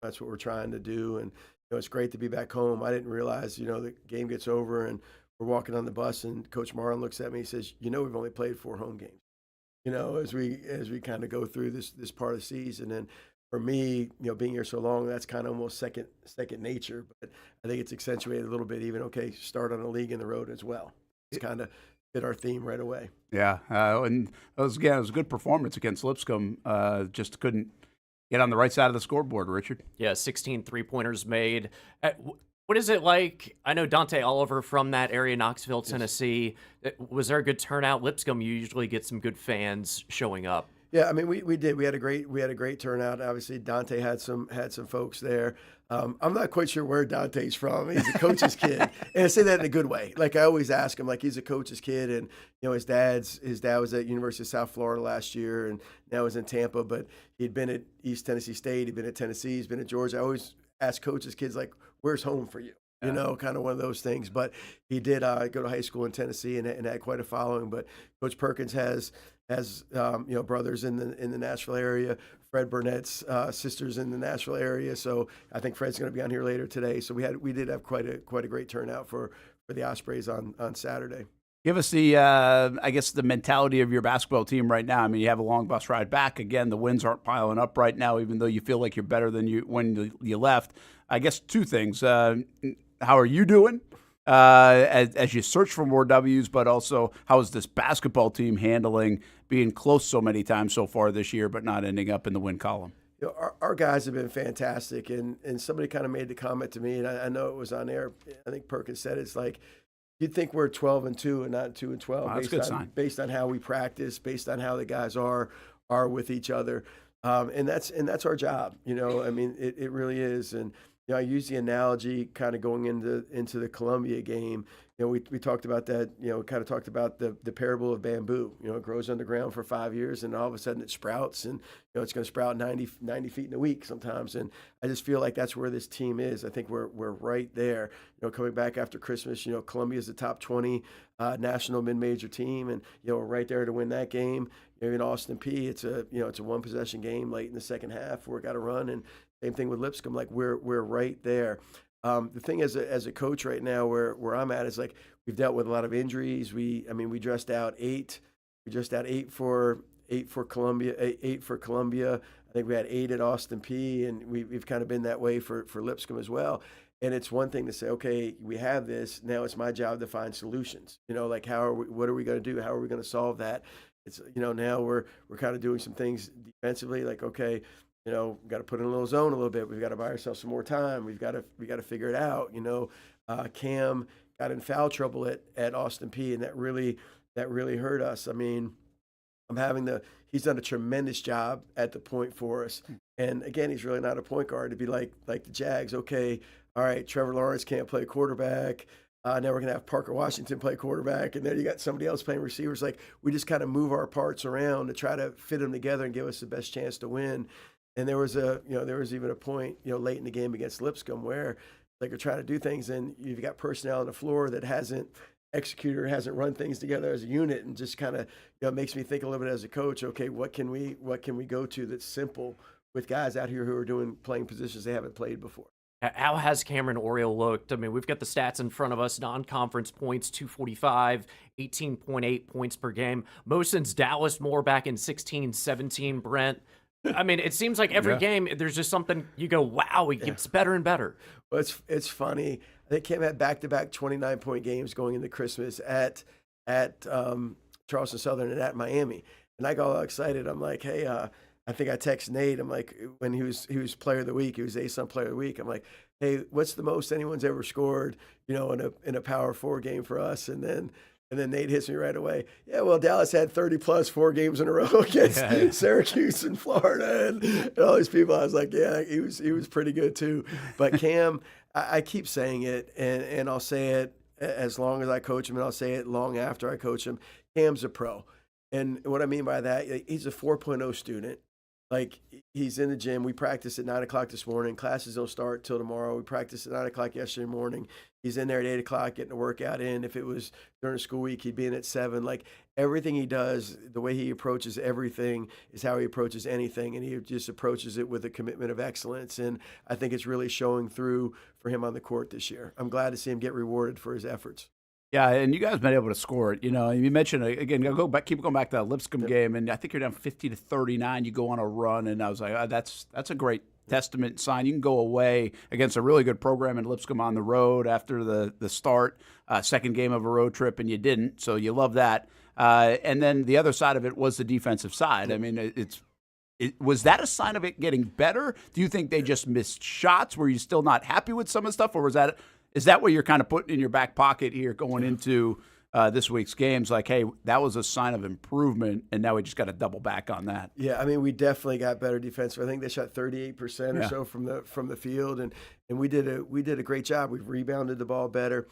That's what we're trying to do. And it's great to be back home. I didn't realize, the game gets over and we're walking on the bus, and Coach Marlin looks at me. He says, "We've only played 4 home games." As we kind of go through this part of the season. And for me, being here so long, that's kind of almost second nature. But I think it's accentuated a little bit. Even start on a league in the road as well. It's kind of fit our theme right away. Yeah, and it was a good performance against Lipscomb. Just couldn't get on the right side of the scoreboard, Richard. Yeah, 16 3-pointers made. What is it like? I know Dante Oliver from that area, Knoxville, Tennessee. Was there a good turnout? Lipscomb, you usually get some good fans showing up. Yeah, I mean, we did. We had a great turnout. Obviously, Dante had some folks there. I'm not quite sure where Dante's from. He's a coach's kid, and I say that in a good way. Like I always ask him, like he's a coach's kid, and his dad was at University of South Florida last year, and now he's in Tampa. But he'd been at East Tennessee State, he'd been at Tennessee, he's been at Georgia. I always ask coaches' kids, like, where's home for you? Kind of one of those things. But he did go to high school in Tennessee and had quite a following. But Coach Perkins has brothers in the Nashville area. Fred Burnett's sisters in the Nashville area. So I think Fred's going to be on here later today. So we did have quite a great turnout for the Ospreys on Saturday. Give us the mentality of your basketball team right now. I mean, you have a long bus ride back. Again, the wins aren't piling up right now, even though you feel like you're better than when you left. I guess 2 things. How are you doing as you search for more W's, but also how is this basketball team handling being close so many times so far this year, but not ending up in the win column? Our guys have been fantastic, and somebody kind of made the comment to me, and I know it was on air. I think Perkins said it's like, you'd think we're 12-2 and not 2-12. Oh, that's a good sign. Based on how we practice, based on how the guys are with each other, and that's our job. I mean, it really is. And I use the analogy kind of going into the Columbia game. We talked about that. Kind of talked about the parable of bamboo. It grows underground for 5 years, and all of a sudden it sprouts, and it's going to sprout 90 feet in a week sometimes. And I just feel like that's where this team is. I think we're right there. Coming back after Christmas, Columbia is the top 20 national mid-major team, and we're right there to win that game. In Austin Peay, it's a one possession game late in the second half where we got to run, and same thing with Lipscomb. Like we're right there. The thing as a coach right now, where I'm at, is like we've dealt with a lot of injuries. We dressed out 8. We dressed out 8 for Columbia. 8 for Columbia. I think we had 8 at Austin Peay, and we've kind of been that way for Lipscomb as well. And it's one thing to say, okay, we have this. Now it's my job to find solutions. Like what are we going to do? How are we going to solve that? It's now we're kind of doing some things defensively. Like, okay, we've got to put in a little zone a little bit. We've got to buy ourselves some more time. We got to figure it out. Cam got in foul trouble at Austin Peay, and that really hurt us. I mean, he's done a tremendous job at the point for us. And again, he's really not a point guard to be like the Jags. Okay, all right, Trevor Lawrence can't play quarterback. Now we're going to have Parker Washington play quarterback, and then you got somebody else playing receivers. Like, we just kind of move our parts around to try to fit them together and give us the best chance to win. And there was even a point, late in the game against Lipscomb where like you're trying to do things, and you've got personnel on the floor that hasn't executed or hasn't run things together as a unit, and just kind of makes me think a little bit as a coach. Okay, what can we go to that's simple with guys out here who are playing positions they haven't played before? How has Cameron Oriole looked? I mean, we've got the stats in front of us. Non-conference points, 245, 18.8 points per game. Most since Dallas Moore back in 16-17, Brent. I mean, it seems like every game there's just something you go, wow, he gets better and better. Well, it's funny. I think Cam had back-to-back 29-point games going into Christmas at Charleston Southern and at Miami. And I got all excited. I'm like, hey, I think I text Nate. I'm like, when he was player of the week, he was ASUN player of the week. I'm like, hey, what's the most anyone's ever scored, in a Power 4 game for us? And then Nate hits me right away. Yeah, well, Dallas had 30+ 4 games in a row against Syracuse and Florida and all these people. I was like, yeah, he was pretty good too. But Cam, I keep saying it, and I'll say it as long as I coach him, and I'll say it long after I coach him. Cam's a pro. And what I mean by that, he's a 4.0 student. Like, he's in the gym. We practiced at 9 o'clock this morning. Classes don't start till tomorrow. We practiced at 9 o'clock yesterday morning. he's in there at 8 o'clock getting a workout in. If it was during a school week, he'd be in at 7. Like everything he does, the way he approaches everything is how he approaches anything. And he just approaches it with a commitment of excellence. And I think it's really showing through for him on the court this year. I'm glad to see him get rewarded for his efforts. Yeah, and you guys have been able to score it. You know, you mentioned again. Keep going back to that Lipscomb game, and I think you're down 50-39. You go on a run, and I was like, oh, that's a great testament sign. You can go away against a really good program in Lipscomb on the road after the start, second game of a road trip, and you didn't. So you love that. And then the other side of it was the defensive side. I mean, was that a sign of it getting better? Do you think they just missed shots? Were you still not happy with some of the stuff, or is that what you're kind of putting in your back pocket here going into this week's games? Like, hey, that was a sign of improvement, and now we just got to double back on that. Yeah, I mean, we definitely got better defense. I think they shot 38% or so from the field, and we did a great job. We've rebounded the ball better.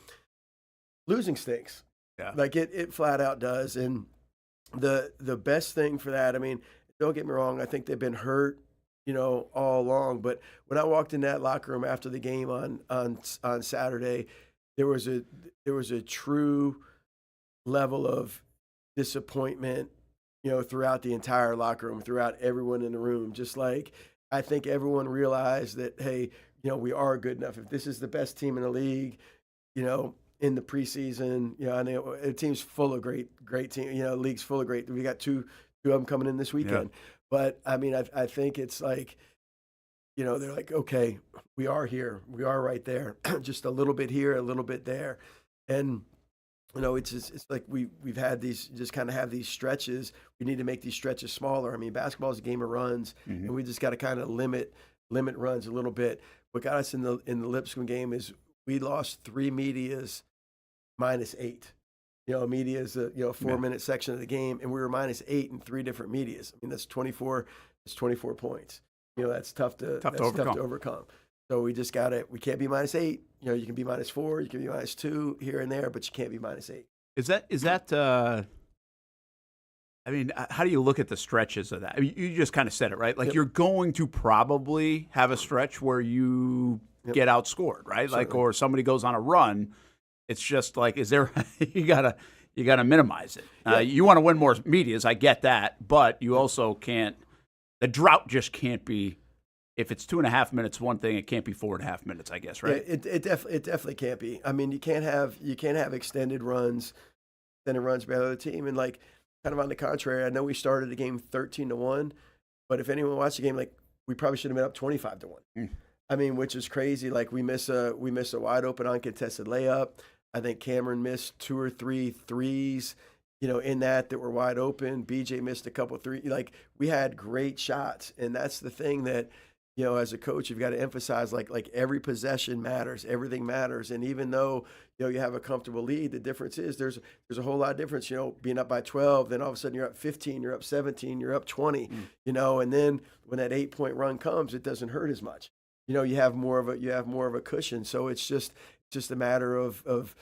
Losing stinks. Yeah, like it flat out does. And the best thing for that, I mean, don't get me wrong, I think they've been hurt, all along. But when I walked in that locker room after the game on Saturday, there was a true level of disappointment, throughout the entire locker room, throughout everyone in the room. Just like I think everyone realized that, hey, we are good enough. If this is the best team in the league, in the preseason, I know the team's full of great team. The league's full of great. We got two of them coming in this weekend. Yeah. But I mean, I think it's like, they're like, okay, we are here, we are right there, just a little bit here, a little bit there, and it's like we've had these, just kind of have these stretches. We need to make these stretches smaller. I mean, basketball is a game of runs, and we just got to kind of limit runs a little bit. What got us in the Lipscomb game is we lost 3 medias -8. Media is a 4-minute section of the game, and we were -8 in 3 different medias. I mean, that's 24. It's 24 points. That's tough to overcome. So we just we can't be -8. You can be -4, you can be -2 here and there, but you can't be -8. Is that? I mean, how do you look at the stretches of that? I mean, you just kind of said it, right? Like you're going to probably have a stretch where you get outscored, right? Certainly. Like, or somebody goes on a run. It's just like, is there? you gotta minimize it. You want to win more medias, I get that, but you also can't. The drought just can't be. If it's 2.5 minutes, one thing, it can't be 4.5 minutes, I guess, right? Yeah, it definitely can't be. I mean, you can't have extended runs by the other team, and like kind of on the contrary, I know we started the game 13-1, but if anyone watched the game, like we probably should have been up 25-1. I mean, which is crazy. Like we miss a wide open uncontested layup. I think Cameron missed 2 or 3 threes, in that were wide open. BJ missed a couple 3. Like we had great shots, and that's the thing that, as a coach, you've got to emphasize. Like every possession matters, everything matters. And even though you have a comfortable lead, the difference is there's a whole lot of difference. Being up by 12, then all of a sudden you're up 15, you're up 17, you're up 20. And then when that 8-point run comes, it doesn't hurt as much. You have more of a cushion. So it's just a matter of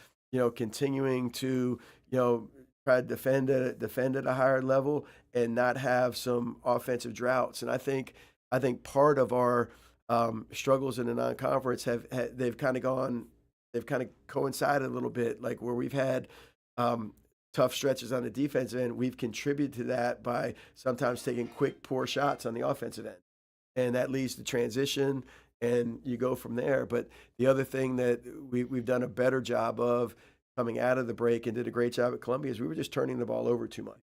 continuing to try to defend at a higher level and not have some offensive droughts. And I think part of our struggles in the non-conference they've kind of coincided a little bit, like where we've had tough stretches on the defensive end. We've contributed to that by sometimes taking quick, poor shots on the offensive end, and that leads to transition. And you go from there. But the other thing that we've done a better job of coming out of the break and did a great job at Columbia is we were just turning the ball over too much.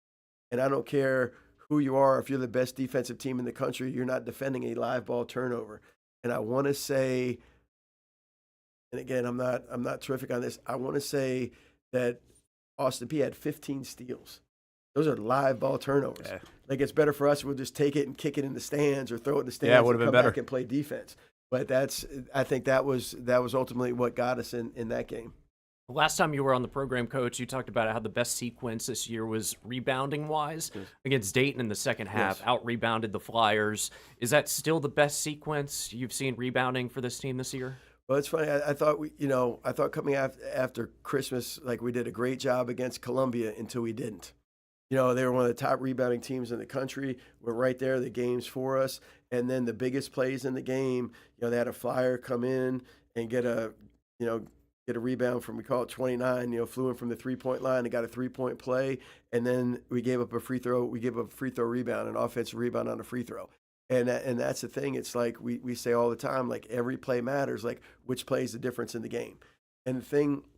And I don't care who you are, if you're the best defensive team in the country, you're not defending a live ball turnover. And I want to say, and again, I'm not terrific on this, I want to say that Austin Peay had 15 steals. Those are live ball turnovers. Yeah. Like it's better for us, we'll just take it and kick it in the stands or throw it in the stands. Yeah, it would have been better. Back and play defense. But I think that was ultimately what got us in that game. Last time you were on the program, Coach, you talked about how the best sequence this year was rebounding-wise. Yes. Against Dayton in the second half, Yes. out-rebounded the Flyers. Is that still the best sequence you've seen rebounding for this team this year? Well, it's funny. I thought coming after Christmas, like we did a great job against Columbia until we didn't. They were one of the top rebounding teams in the country. We're right there, the game's for us. And then the biggest plays in the game, they had a Flyer come in and get a get a rebound from, we call it 29, flew in from the 3-point line and got a 3-point play. And then we gave up a free throw. We gave up a free throw rebound, an offensive rebound on a free throw. And that's the thing. It's like we say all the time, like every play matters, like which play is the difference in the game. And the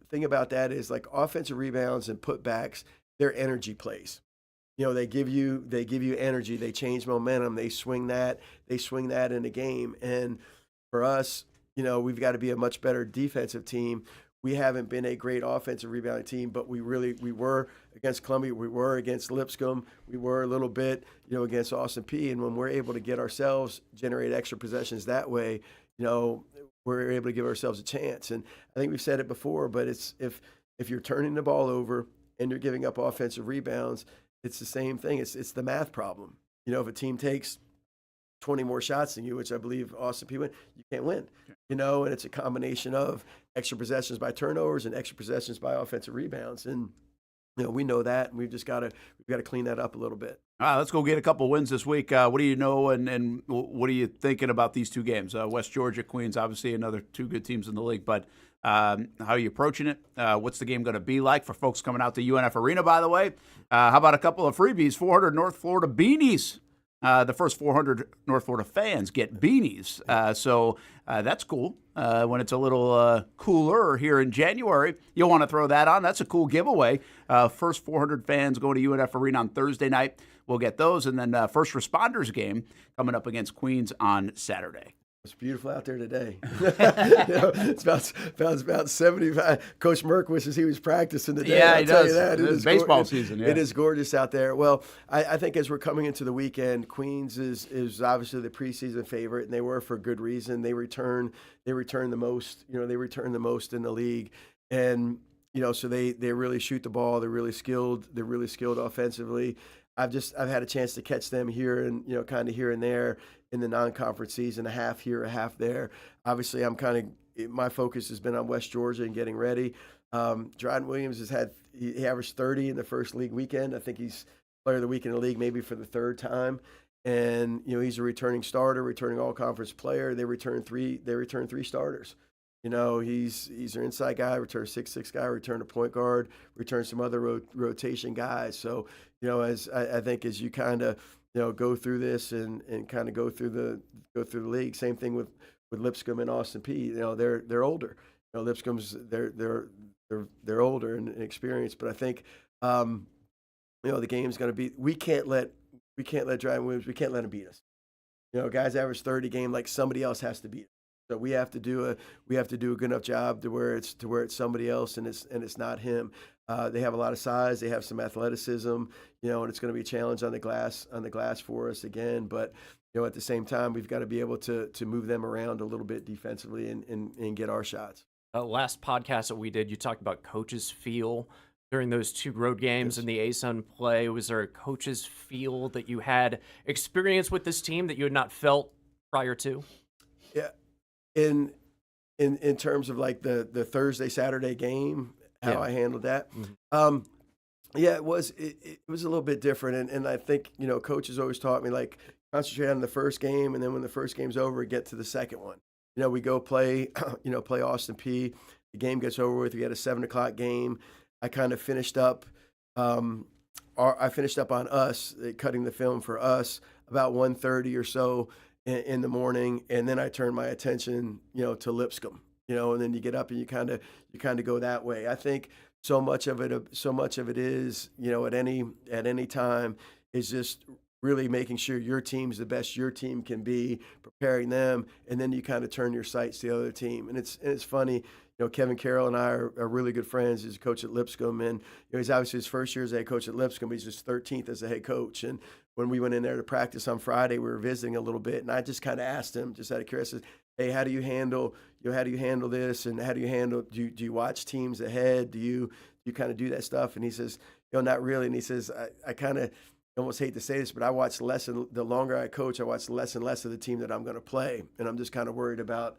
thing about that is like offensive rebounds and putbacks, they're energy plays. They give you energy. They change momentum. They swing that in the game. And for us, we've got to be a much better defensive team. We haven't been a great offensive rebounding team, but we were against Columbia. We were against Lipscomb. We were a little bit, against Austin Peay. And when we're able to get ourselves, generate extra possessions that way, we're able to give ourselves a chance. And I think we've said it before, but it's if you're turning the ball over and you're giving up offensive rebounds, it's the same thing. It's the math problem. If a team takes 20 more shots than you, which I believe Austin Peay win, you can't win. And it's a combination of extra possessions by turnovers and extra possessions by offensive rebounds. And we know that, and we've got to clean that up a little bit. All right, let's go get a couple wins this week. What do you know, and what are you thinking about these two games? West Georgia, Queens, obviously another two good teams in the league, but how are you approaching it? What's the game going to be like for folks coming out to UNF Arena, by the way? How about a couple of freebies, 400 North Florida beanies? The first 400 North Florida fans get beanies. So that's cool. When it's a little cooler here in January, you'll want to throw that on. That's a cool giveaway. First 400 fans going to UNF Arena on Thursday night. We'll get those. And then first responders game coming up against Queens on Saturday. It's beautiful out there today. It's about 75. Coach Merck wishes he was practicing today. Yeah, he does. It is baseball season. Yeah. It is gorgeous out there. Well, I think as we're coming into the weekend, Queens is obviously the preseason favorite, and they were for good reason. They return the most. They return the most in the league, and so they really shoot the ball. They're really skilled. They're really skilled offensively. I've had a chance to catch them here and kind of here and there in the non-conference season, a half here, a half there. Obviously, my focus has been on West Georgia and getting ready. Dryden Williams he averaged 30 in the first league weekend. I think he's player of the week in the league maybe for the third time. And he's a returning starter, returning all-conference player. They return three starters. He's their inside guy, return 6'6" guy, return a point guard, return some other rotation guys. So, as I think as you kind of go through this and kind of go through the league, same thing with Lipscomb and Austin Peay. They're older. Lipscomb's they're older and experienced, but I think the game's going to be. We can't let Dryden Williams. We can't let him beat us. Guys average 30 a game, like somebody else has to beat us. So we have to do a good enough job to where it's somebody else and it's not him. They have a lot of size. They have some athleticism, and it's going to be a challenge on the glass for us again. But at the same time, we've got to be able to move them around a little bit defensively and get our shots. Last podcast that we did, you talked about coaches' feel during those two road games and the ASUN play. Was there a coach's feel that you had experience with this team that you had not felt prior to? Yeah. In terms of like the Thursday, Saturday game, how I handled that. Mm-hmm. It was a little bit different. And I think, coaches always taught me like concentrate on the first game. And then when the first game's over, get to the second one. We go play Austin Peay. The game gets over with. We had a 7:00 game. I kind of finished up. I finished up on us, cutting the film for us about 1:30 or so in the morning, and then I turned my attention, to Lipscomb, and then you get up and you kind of go that way. I think so much of it is, at any time is just really making sure your team's the best your team can be, preparing them, and then you kind of turn your sights to the other team. And it's funny, Kevin Carroll and I are really good friends. He's a coach at Lipscomb, and he's obviously his first year as a head coach at Lipscomb. He's his 13th as a head coach. And when we went in there to practice on Friday, we were visiting a little bit, and I just kind of asked him, just out of curiosity, hey, how do you handle this, and how do you handle? Do you watch teams ahead? Do you kind of do that stuff? And he says, not really. And he says, I kind of almost hate to say this, but I watch less, and the longer I coach, I watch less and less of the team that I'm going to play, and I'm just kind of worried about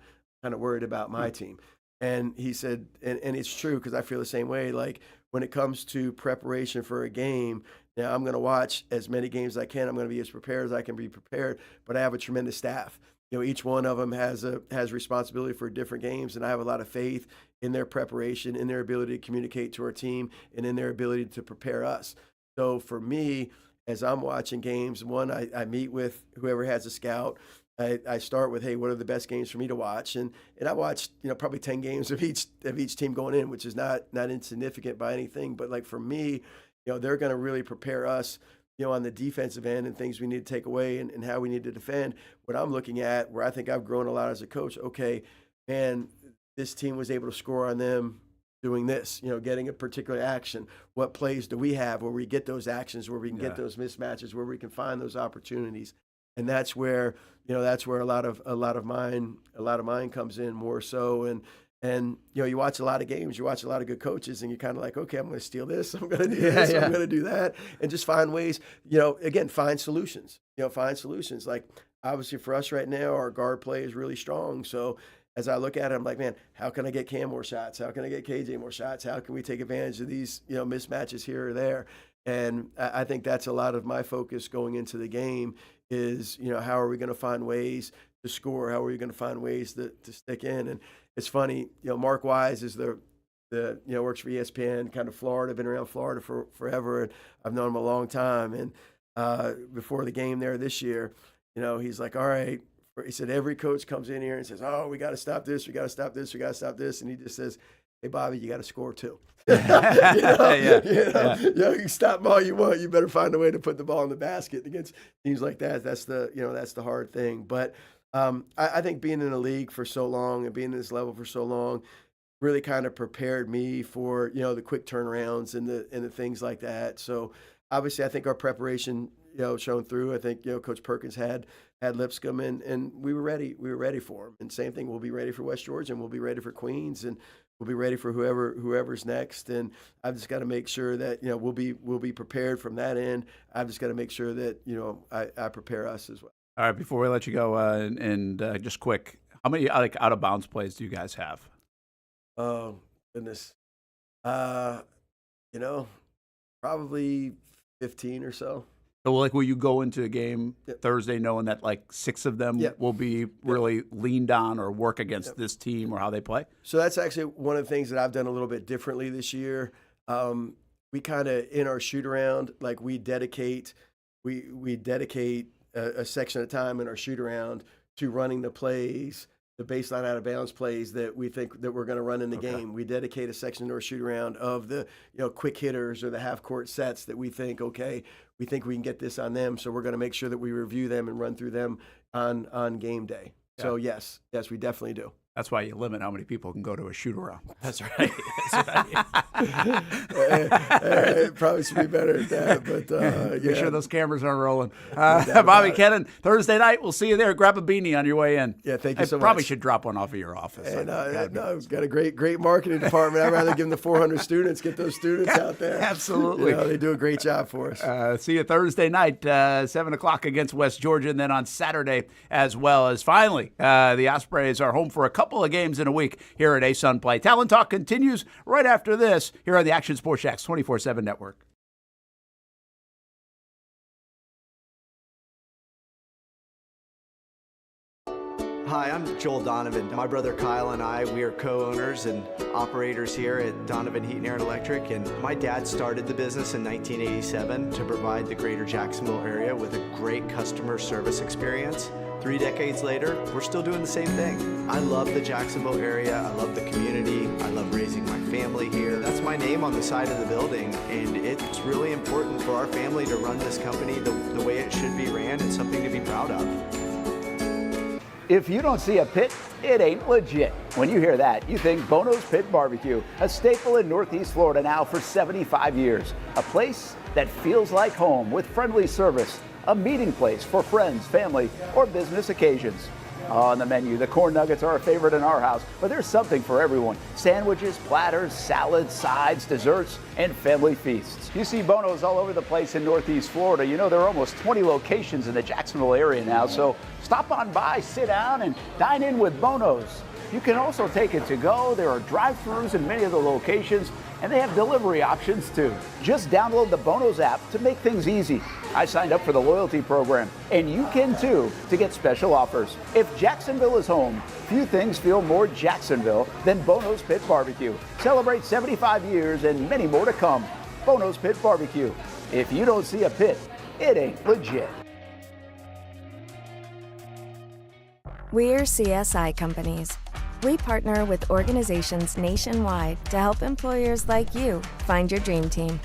my team. And he said, and it's true because I feel the same way. Like when it comes to preparation for a game, Now, I'm going to watch as many games as I can. I'm going to be as prepared as I can be prepared, but I have a tremendous staff. Each one of them has responsibility for different games, and I have a lot of faith in their preparation, in their ability to communicate to our team, and in their ability to prepare us. So for me, as I'm watching games, one, I meet with whoever has a scout. I start with, hey, what are the best games for me to watch? And I watched, probably 10 games of each team going in, which is not insignificant by anything. But like for me, they're going to really prepare us, on the defensive end and things we need to take away and how we need to defend. What I'm looking at, where I think I've grown a lot as a coach, okay, man, this team was able to score on them doing this, getting a particular action. What plays do we have where we get those actions, where we can get those mismatches, where we can find those opportunities? And that's where, a lot of mine comes in more so. And you watch a lot of games, you watch a lot of good coaches, and you're kind of like, okay, I'm going to steal this, I'm going to do this, I'm going to do that, and just find ways, again, find solutions. Find solutions. Like, obviously for us right now, our guard play is really strong. So as I look at it, I'm like, man, how can I get Cam more shots? How can I get KJ more shots? How can we take advantage of these, mismatches here or there? And I think that's a lot of my focus going into the game is, how are we going to find ways to score? How are we going to find ways to stick in? And it's funny, Mark Wise is the works for ESPN, kind of Florida, been around Florida for forever, and I've known him a long time. And before the game there this year, he's like, all right. He said every coach comes in here and says, oh, we got to stop this, we got to stop this, we got to stop this, and he just says, hey, Bobby, you got to score too. You can stop them all you want. You better find a way to put the ball in the basket against teams like that. That's the hard thing. But I think being in the league for so long and being at this level for so long really kind of prepared me for, the quick turnarounds and the things like that. So obviously I think our preparation, shown through. I think, Coach Perkins had Lipscomb and we were ready. We were ready for him. And same thing, we'll be ready for West Georgia, and we'll be ready for Queens, and we'll be ready for whoever's next. And I've just got to make sure that, we'll be prepared from that end. I've just got to make sure that, I prepare us as well. All right, before we let you go, and just quick, how many out of bounds plays do you guys have? Oh goodness, probably 15 or so. So, will you go into a game Thursday knowing that 6 of them will be really leaned on or work against this team or how they play? So that's actually one of the things that I've done a little bit differently this year. We kind of, in our shoot around, we dedicate a section at a time in our shoot around to running the plays, the baseline out of bounds plays that we think that we're going to run in the game. We dedicate a section to our shoot around of the quick hitters or the half court sets that we think, okay, we think we can get this on them. So we're going to make sure that we review them and run through them on game day. Yeah. So yes, we definitely do. That's why you limit how many people can go to a shoot-around. That's right. It probably should be better at that, but make sure those cameras aren't rolling. Bobby Kennen, Thursday night, we'll see you there. Grab a beanie on your way in. Yeah, thank you so much. Probably should drop one off of your office. We've got a great marketing department. I'd rather give them the 400 students, get those students out there. Absolutely. They do a great job for us. See you Thursday night, 7 o'clock against West Georgia, and then on Saturday as well. As finally, the Ospreys are home for a couple of games in a week here at ASUN Play. Talon Talk continues right after this here on the Action Sports Shacks 24/7 network. Hi, I'm Joel Donovan. My brother Kyle and I, we are co-owners and operators here at Donovan Heat and Air and Electric, and my dad started the business in 1987 to provide the greater Jacksonville area with a great customer service experience. 3 decades later, we're still doing the same thing. I love the Jacksonville area, I love the community, I love raising my family here. That's my name on the side of the building, and it's really important for our family to run this company the way it should be ran. It's something to be proud of. If you don't see a pit, it ain't legit. When you hear that, you think Bono's Pit Barbecue, a staple in Northeast Florida now for 75 years. A place that feels like home with friendly service, a meeting place for friends, family, or business occasions. On the menu, the corn nuggets are a favorite in our house, but there's something for everyone. Sandwiches, platters, salads, sides, desserts, and family feasts. You see Bono's all over the place in Northeast Florida. You know, there are almost 20 locations in the Jacksonville area now, so stop on by, sit down, and dine in with Bono's. You can also take it to go. There are drive-thrus in many of the locations, And they have delivery options too. Just download the Bonos app to make things easy. I signed up for the loyalty program, and you can too, to get special offers. If Jacksonville is home, few things feel more Jacksonville than Bonos Pit Barbecue. Celebrate 75 years and many more to come. Bonos Pit Barbecue. If you don't see a pit, it ain't legit. We're CSI companies. We partner with organizations nationwide to help employers like you find your dream team.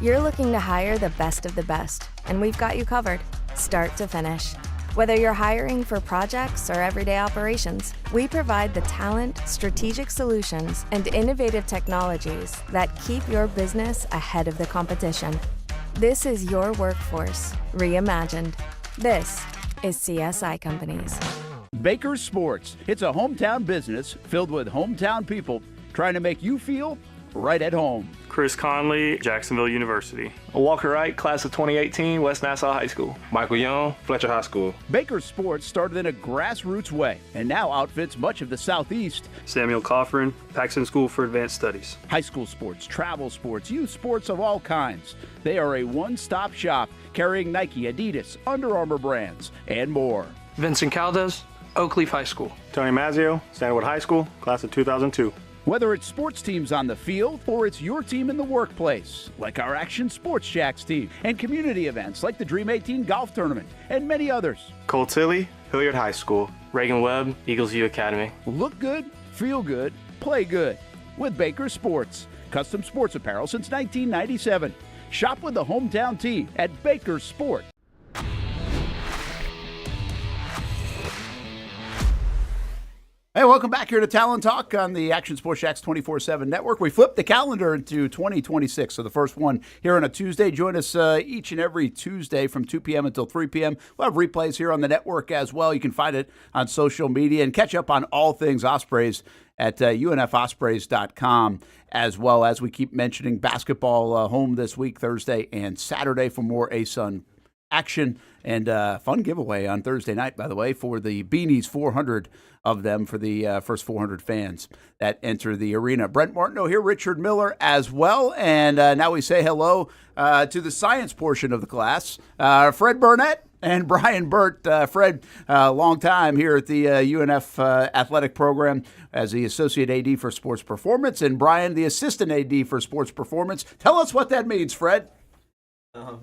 You're looking to hire the best of the best, and we've got you covered, start to finish. Whether you're hiring for projects or everyday operations, we provide the talent, strategic solutions, and innovative technologies that keep your business ahead of the competition. This is your workforce, reimagined. This is CSI Companies. Baker Sports. It's a hometown business filled with hometown people trying to make you feel right at home. Chris Conley, Jacksonville University. Walker Wright, class of 2018, West Nassau High School. Michael Young, Fletcher High School. Baker Sports started in a grassroots way and now outfits much of the Southeast. Samuel Coffrin, Paxton School for Advanced Studies. High school sports, travel sports, youth sports of all kinds. They are a one-stop shop carrying Nike, Adidas, Under Armour brands, and more. Vincent Caldes, Oak Leaf High School. Tony Mazzio, Stanwood High School, class of 2002. Whether it's sports teams on the field or it's your team in the workplace, like our Action Sports Shacks team, and community events like the Dream 18 Golf Tournament, and many others. Cole Tilley, Hilliard High School. Reagan Webb, Eagles View Academy. Look good, feel good, play good with Baker Sports. Custom sports apparel since 1997. Shop with the hometown team at Baker Sport. Hey, welcome back here to Talon Talk on the Action Sports Shacks 24/7 network. We flipped the calendar into 2026, so the first one here on a Tuesday. Join us each and every Tuesday from 2 p.m. until 3 p.m. We'll have replays here on the network as well. You can find it on social media and catch up on all things Ospreys at UNFOspreys.com, as well as we keep mentioning basketball home this week, Thursday and Saturday, for more ASUN action and fun giveaway on Thursday night, by the way, for the Beanies, 400 of them for the first 400 fans that enter the arena. Brent Martineau here, Richard Miller as well, and now we say hello to the science portion of the class, Fred Burnett and Brian Bert. Fred, long time here at the UNF athletic program as the Associate AD for Sports Performance, and Brian, the Assistant AD for Sports Performance. Tell us what that means, Fred.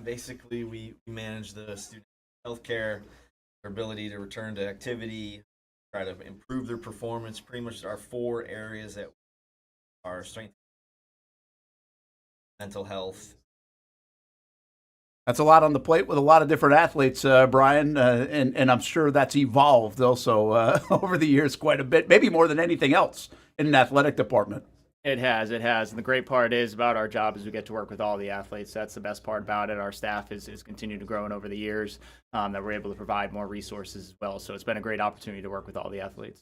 Basically, we manage the student healthcare, their ability to return to activity, try to improve their performance. Pretty much our 4 areas that are strength, mental health. That's a lot on the plate with a lot of different athletes, Brian, and I'm sure that's evolved also over the years quite a bit, maybe more than anything else in an athletic department. It has. And the great part is about our job is we get to work with all the athletes. That's the best part about it. Our staff is continued to grow over the years, that we're able to provide more resources as well. So it's been a great opportunity to work with all the athletes.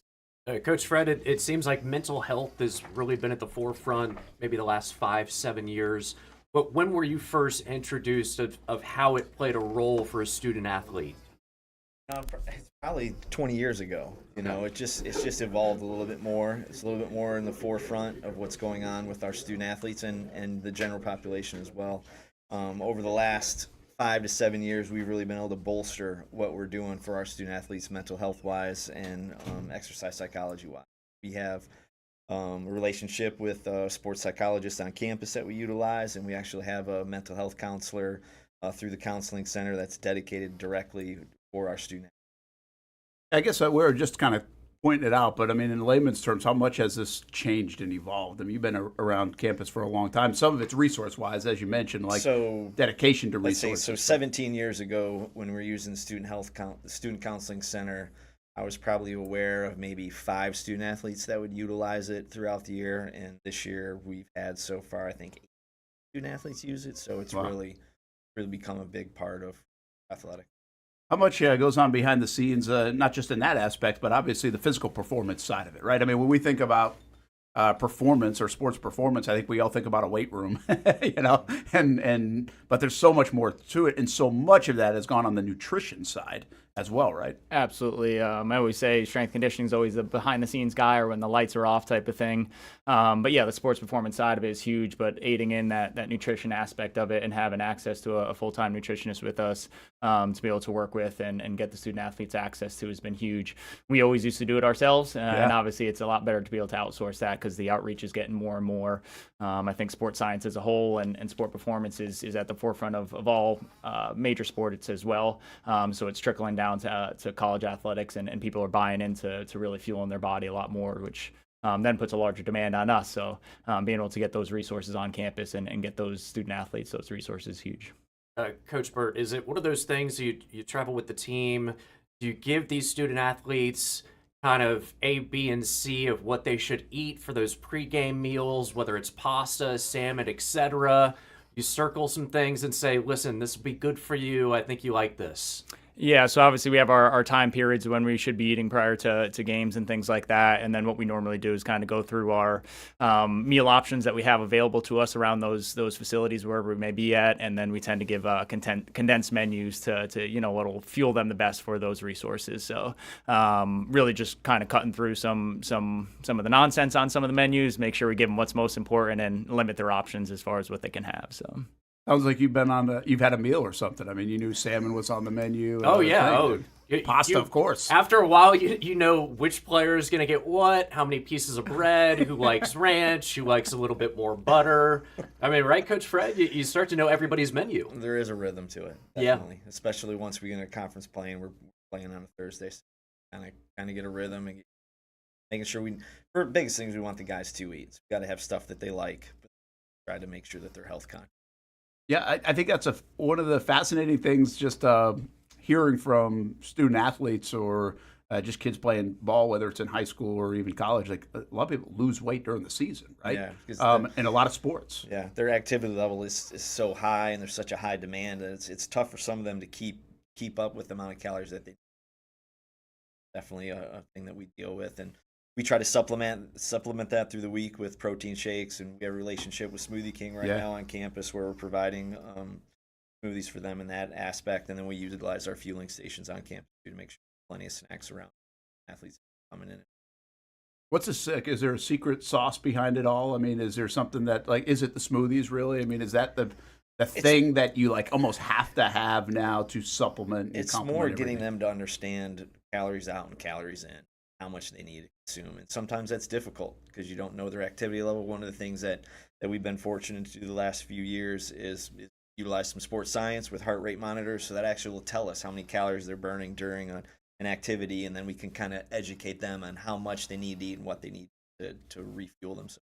Coach Fred, it seems like mental health has really been at the forefront maybe the last 5-7 years. But when were you first introduced of how it played a role for a student athlete? It's probably 20 years ago. It's just evolved a little bit more. It's a little bit more in the forefront of what's going on with our student athletes and the general population as well. Over the last 5 to 7 years, we've really been able to bolster what we're doing for our student athletes mental health wise and exercise psychology wise. We have a relationship with a sports psychologist on campus that we utilize, and we actually have a mental health counselor through the counseling center that's dedicated directly for our students. I guess we're just kind of pointing it out, but I mean, in layman's terms, how much has this changed and evolved? I mean, you've been around campus for a long time. Some of it's resource-wise, as you mentioned, like dedication to resources. So 17 years ago, when we were using the student counseling center, I was probably aware of maybe 5 student athletes that would utilize it throughout the year, and this year we've had so far, I think, 8 student athletes use it. So it's really become a big part of athletic. How much goes on behind the scenes, not just in that aspect, but obviously the physical performance side of it, right? I mean, when we think about performance or sports performance, I think we all think about a weight room, but there's so much more to it, and so much of that has gone on the nutrition side as well, right? Absolutely. I always say strength conditioning is always a behind-the-scenes guy or when the lights are off type of thing. But yeah, the sports performance side of it is huge, but aiding in that nutrition aspect of it and having access to a full-time nutritionist with us to be able to work with and get the student-athletes access to has been huge. We always used to do it ourselves, and obviously it's a lot better to be able to outsource that because the outreach is getting more and more. I think sports science as a whole and sport performance is at the forefront of all major sports as well. So it's trickling down to college athletics, and people are buying into really fueling their body a lot more, which then puts a larger demand on us. So being able to get those resources on campus and get those student athletes those resources is huge. Coach Bert, is it one of those things you travel with the team? Do you give these student athletes kind of A, B, and C of what they should eat for those pregame meals, whether it's pasta, salmon, etc.? You circle some things and say, listen, this will be good for you. I think you like this. Yeah, so obviously we have our time periods when we should be eating prior to games and things like that. And then what we normally do is kind of go through our meal options that we have available to us around those facilities wherever we may be at. And then we tend to give condensed menus to what'll fuel them the best for those resources. So really just kind of cutting through some of the nonsense on some of the menus, make sure we give them what's most important and limit their options as far as what they can have. So. Sounds like you've had a meal or something. I mean, you knew salmon was on the menu. Oh, yeah. Pasta, of course. After a while, you know which player is going to get what, how many pieces of bread, who likes ranch, who likes a little bit more butter. I mean, right, Coach Fred? You start to know everybody's menu. There is a rhythm to it, definitely. Yeah. Especially once we get into conference playing. We're playing on a Thursday, so kind of get a rhythm and making sure for biggest things we want the guys to eat. So we got to have stuff that they like, but try to make sure that they're health conscious. Yeah, I think that's one of the fascinating things, just hearing from student athletes or just kids playing ball, whether it's in high school or even college. Like a lot of people lose weight during the season, right? Yeah, in a lot of sports. Yeah, their activity level is so high, and there's such a high demand that it's tough for some of them to keep up with the amount of calories that they. Definitely a thing that we deal with, and we try to supplement that through the week with protein shakes, and we have a relationship with Smoothie King now on campus where we're providing smoothies for them in that aspect, and then we utilize our fueling stations on campus to make sure there's plenty of snacks around athletes coming in. Is there a secret sauce behind it all? I mean, is there something that is it the smoothies really? I mean, is that the thing that you almost have to have now to supplement? It's more getting them to understand calories out and calories in, how much they need to consume. And sometimes that's difficult because you don't know their activity level. One of the things that we've been fortunate to do the last few years is utilize some sports science with heart rate monitors, so that actually will tell us how many calories they're burning during an activity, and then we can kind of educate them on how much they need to eat and what they need to refuel themselves.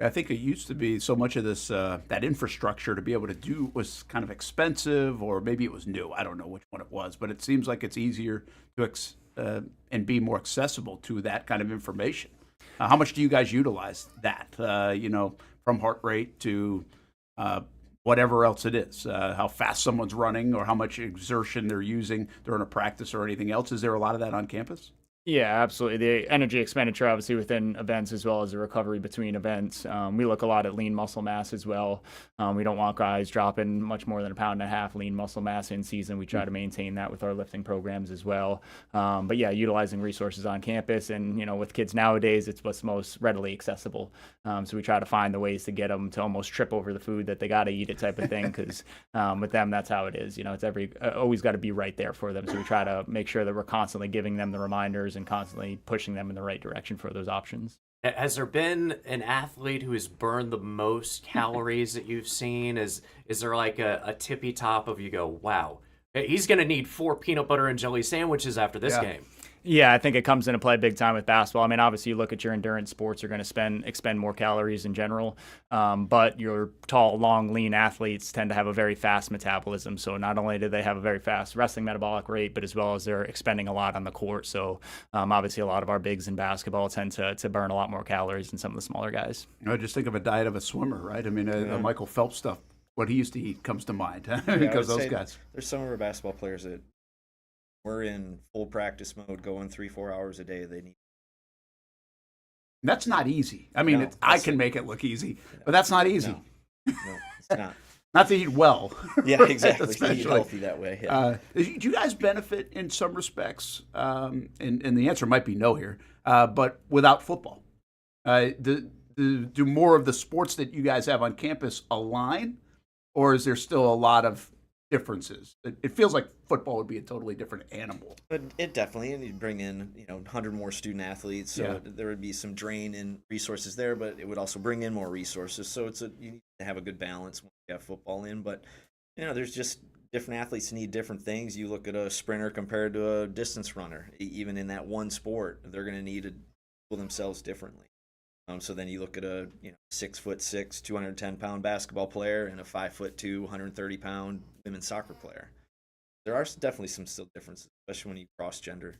I think it used to be so much of this that infrastructure to be able to do was kind of expensive, or maybe it was new. I don't know which one it was, but it seems like it's easier to and be more accessible to that kind of information. How much do you guys utilize that? From heart rate to whatever else it is, how fast someone's running, or how much exertion they're using during a practice or anything else. Is there a lot of that on campus? Yeah, absolutely. The energy expenditure, obviously, within events as well as the recovery between events. We look a lot at lean muscle mass as well. We don't want guys dropping much more than 1.5 pounds lean muscle mass in season. We try to maintain that with our lifting programs as well. But yeah, utilizing resources on campus, and with kids nowadays, it's what's most readily accessible. So we try to find the ways to get them to almost trip over the food that they got to eat it type of thing, because with them, that's how it is. It's always got to be right there for them. So we try to make sure that we're constantly giving them the reminders and constantly pushing them in the right direction for those options. Has there been an athlete who has burned the most calories that you've seen? Is there a tippy top of you go, wow, he's going to need 4 peanut butter and jelly sandwiches after this game? Yeah, I think it comes into play big time with basketball. I mean, obviously, you look at your endurance sports, you're going to expend more calories in general. But your tall, long, lean athletes tend to have a very fast metabolism. So not only do they have a very fast resting metabolic rate, but as well as they're expending a lot on the court. So obviously, a lot of our bigs in basketball tend to burn a lot more calories than some of the smaller guys. Just think of a diet of a swimmer, right? I mean, Michael Phelps stuff. What he used to eat comes to mind because those guys. There's some of our basketball players that we're in full practice mode, going 3-4 hours a day. They need. That's not easy. I mean, I can make it look easy, but that's not easy. No, it's not. Not to eat well. Yeah, exactly. To eat Especially. healthy that way. Yeah. Do you guys benefit in some respects? And the answer might be no here, but without football. Do more of the sports that you guys have on campus align, or is there still a lot of differences? It feels like football would be a totally different animal. But it definitely, and you bring in 100 more student athletes, so Yeah. there would be some drain in resources there, but it would also bring in more resources. So you need to have a good balance when you have football in. But there's just different athletes need different things. You look at a sprinter compared to a distance runner, even in that one sport, they're going to need to pull themselves differently. So then you look at a 6'6", 210-pound basketball player and a 5'2", 130-pound women's soccer player. There are definitely some still differences, especially when you cross gender.